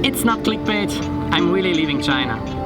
It's not clickbait, I'm really leaving China.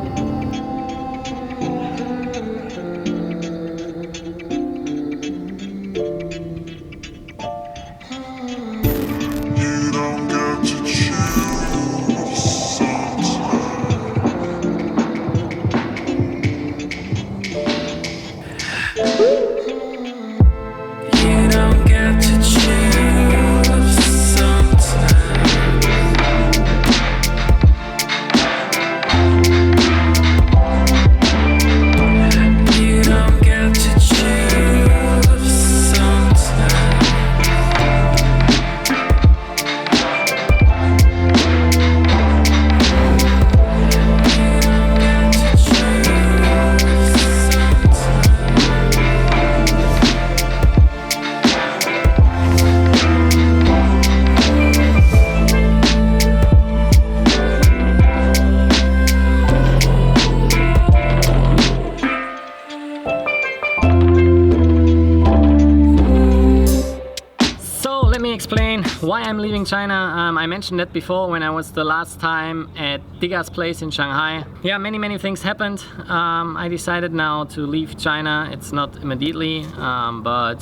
Explain why I'm leaving China. I mentioned that before when I was the last time at Digga's place in Shanghai. Yeah, many things happened. I decided now to leave China. It's not immediately, but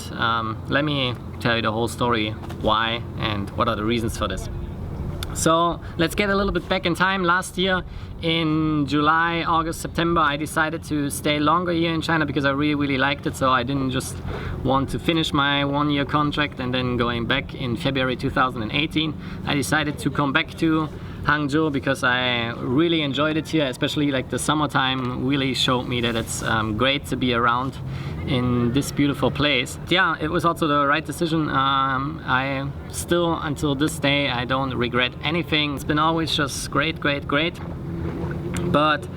let me tell you the whole story, why and what are the reasons for this. So let's get a little bit back in time. Last year in July, August, September, I decided to stay longer here in China because I really liked it. So I didn't just want to finish my 1-year contract and then going back in February 2018. I decided to come back to Hangzhou because I really enjoyed it here, especially like the summertime really showed me that it's great to be around in this beautiful place. Yeah, it was also the right decision. I still, until this day, I don't regret anything. It's been always just great. But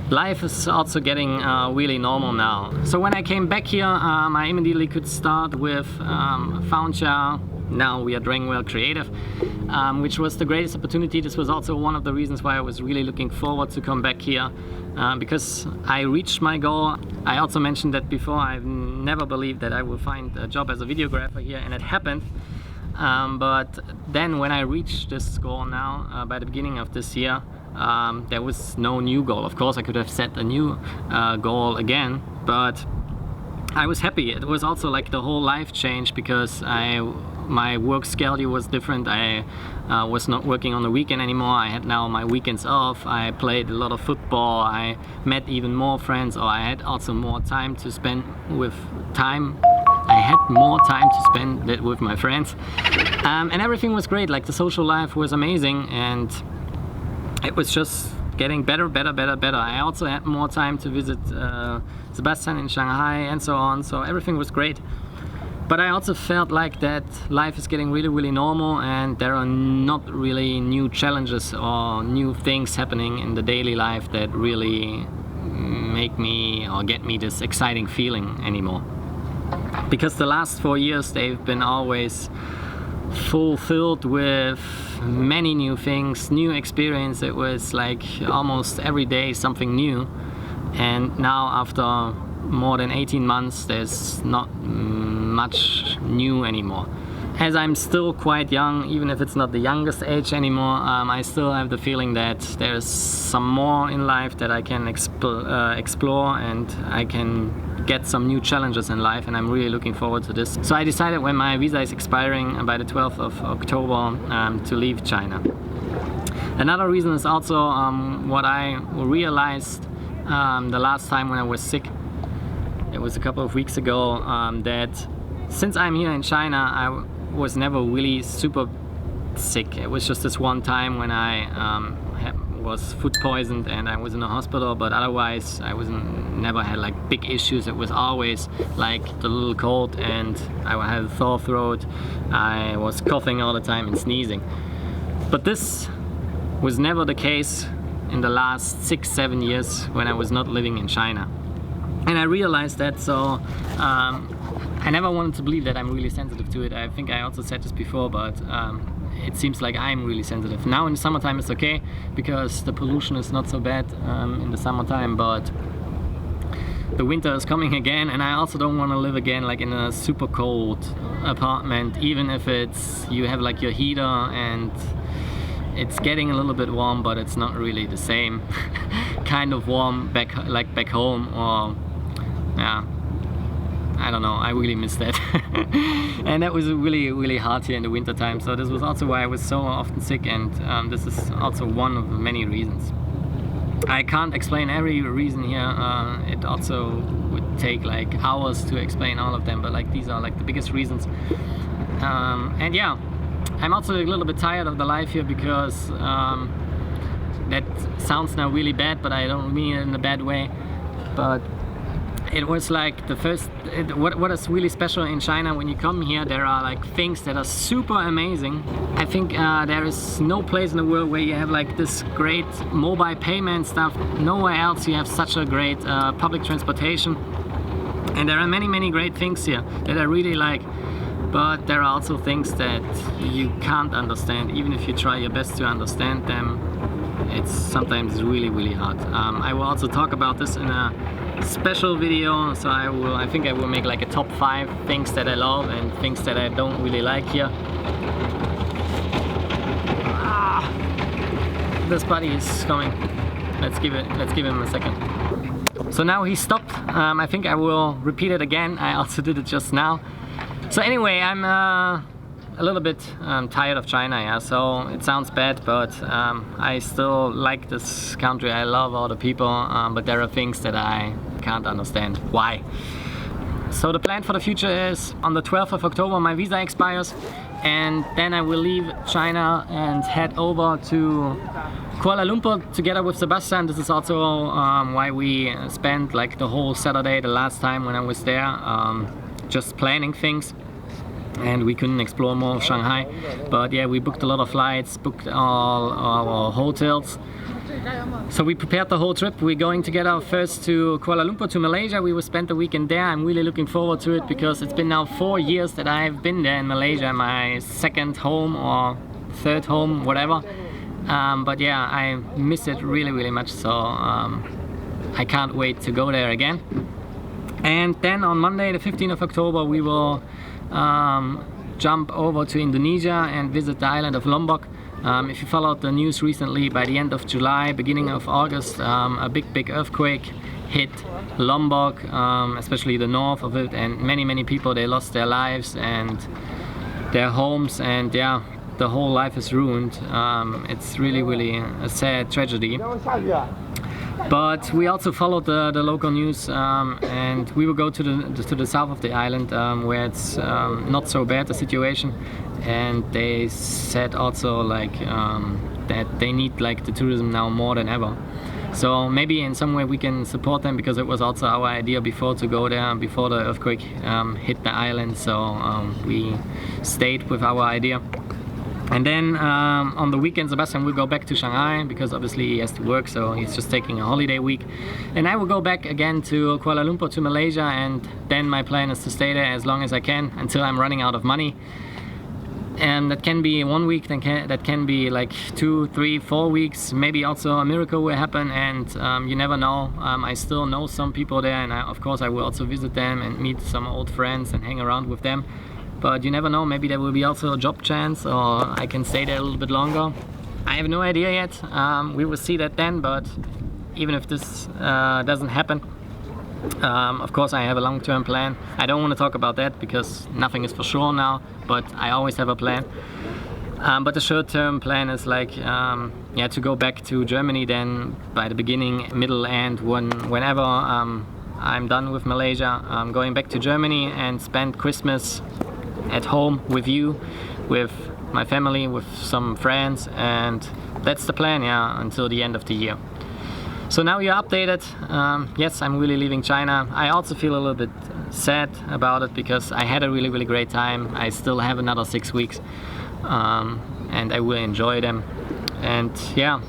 life is also getting really normal now. So when I came back here, I immediately could start with Foundshare. Now we are Drangwell Creative, which was the greatest opportunity. This was also one of the reasons why I was really looking forward to come back here, because I reached my goal. I also mentioned that before. I've never believed that I would find a job as a videographer here, and it happened. But then when I reached this goal now, by the beginning of this year, there was no new goal. Of course, I could have set a new goal again, but I was happy. It was also like the whole life changed because my work schedule was different. I was not working on the weekend anymore. I had now my weekends off. I played a lot of football. I met even more friends, or I had also more time to spend with I had more time to spend it with my friends, and everything was great. Like the social life was amazing, and it was just getting better. I also had more time to visit Sebastian in Shanghai and so on, so everything was great. But I also felt like that life is getting really normal, and there are not really new challenges or new things happening in the daily life that really make me or get me this exciting feeling anymore. Because the last 4 years they've been always fulfilled with many new things, new experience. It was like almost every day something new, and now after more than 18 months there's not much new anymore. As I'm still quite young, even if it's not the youngest age anymore, I still have the feeling that there's some more in life that I can explore, and I can get some new challenges in life, and I'm really looking forward to this. So I decided when my visa is expiring by the 12th of October to leave China. Another reason is also what I realized the last time when I was sick. It was a couple of weeks ago, that since I'm here in China, I was never really super sick. It was just this one time when I was food poisoned and I was in the hospital, but otherwise I never had like big issues. It was always like the little cold, and I had a sore throat. I was coughing all the time and sneezing. But this was never the case in the last 6-7 years when I was not living in China. And I realized that, so I never wanted to believe that I'm really sensitive to it. I think I also said this before, but it seems like I'm really sensitive. Now in the summertime it's okay because the pollution is not so bad in the summertime, but the winter is coming again, and I also don't want to live again like in a super cold apartment, even if it's you have like your heater and it's getting a little bit warm, but it's not really the same kind of warm back home, or yeah, I don't know, I really miss that. And that was really hard here in the winter time, so this was also why I was so often sick, and this is also one of the many reasons. I can't explain every reason here, it also would take like hours to explain all of them, but like these are like the biggest reasons. And yeah, I'm also a little bit tired of the life here, because that sounds now really bad, but I don't mean it in a bad way. But it was like the first, what is really special in China when you come here, there are like things that are super amazing. I think there is no place in the world where you have like this great mobile payment stuff. Nowhere else you have such a great public transportation. And there are many great things here that I really like. But there are also things that you can't understand, even if you try your best to understand them. It's sometimes really hard. I will also talk about this in a special video, so I think I will make like a top 5 things that I love and things that I don't really like here. This buddy is coming. Let's give him a second. So now he stopped. I think I will repeat it again. I also did it just now. So anyway, I'm a little bit tired of China, yeah, so it sounds bad, but I still like this country. I love all the people, but there are things that I can't understand why. So the plan for the future is on the 12th of October my visa expires, and then I will leave China and head over to Kuala Lumpur together with Sebastian. This is also why we spent like the whole Saturday the last time when I was there, just planning things, and we couldn't explore more of Shanghai. But yeah, we booked a lot of flights, booked all our hotels. So we prepared the whole trip. We're going together first to Kuala Lumpur, to Malaysia. We will spend the weekend there. I'm really looking forward to it, because it's been now 4 years that I've been there in Malaysia, my second home or third home, whatever. But yeah, I miss it really much, so I can't wait to go there again. And then on Monday the 15th of October we will jump over to Indonesia and visit the island of Lombok. If you followed the news recently, by the end of July, beginning of August, a big earthquake hit Lombok, especially the north of it, and many people, they lost their lives and their homes, and yeah, the whole life is ruined. It's really a sad tragedy. But we also followed the local news, and we will go to the south of the island, where it's not so bad, the situation. And they said also like that they need like the tourism now more than ever. So maybe in some way we can support them, because it was also our idea before to go there before the earthquake hit the island. So we stayed with our idea. And then on the weekend Sebastian will go back to Shanghai, because obviously he has to work, so he's just taking a holiday week. And I will go back again to Kuala Lumpur, to Malaysia, and then my plan is to stay there as long as I can until I'm running out of money. And that can be 1 week, that can be like 2, 3, 4 weeks, maybe also a miracle will happen, and you never know. I still know some people there, and of course I will also visit them and meet some old friends and hang around with them. But you never know, maybe there will be also a job chance, or I can stay there a little bit longer. I have no idea yet. We will see that then, but even if this doesn't happen, of course I have a long-term plan. I don't want to talk about that because nothing is for sure now, but I always have a plan. But the short-term plan is like, yeah, to go back to Germany then by the beginning, middle, and whenever I'm done with Malaysia, I'm going back to Germany and spend Christmas at home with you, with my family, with some friends, and that's the plan, yeah, until the end of the year. So now you're updated. Yes, I'm really leaving China. I also feel a little bit sad about it, because I had a really great time. I still have another 6 weeks, and I will enjoy them. And yeah,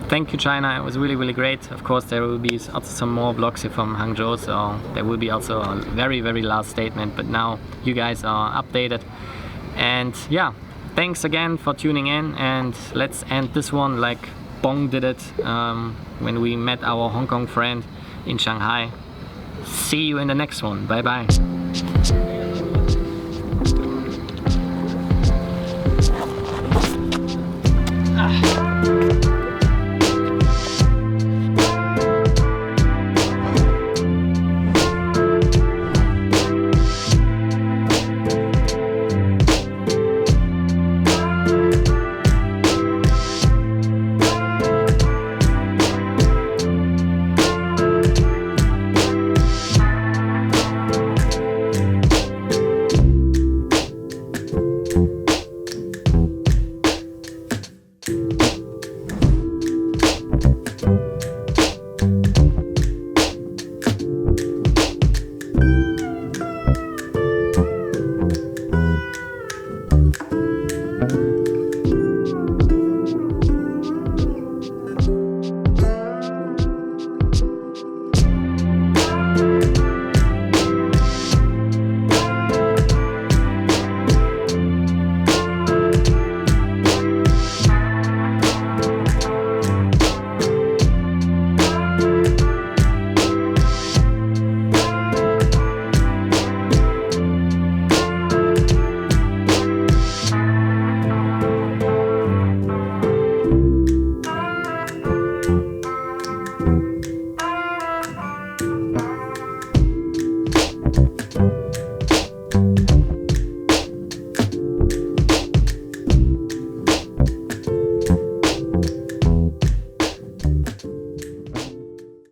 thank you China, it was really great. Of course there will be also some more vlogs here from Hangzhou, so there will be also a very last statement, but now you guys are updated. And yeah, thanks again for tuning in, and let's end this one like Bong did it when we met our Hong Kong friend in Shanghai. See you in the next one. Bye bye.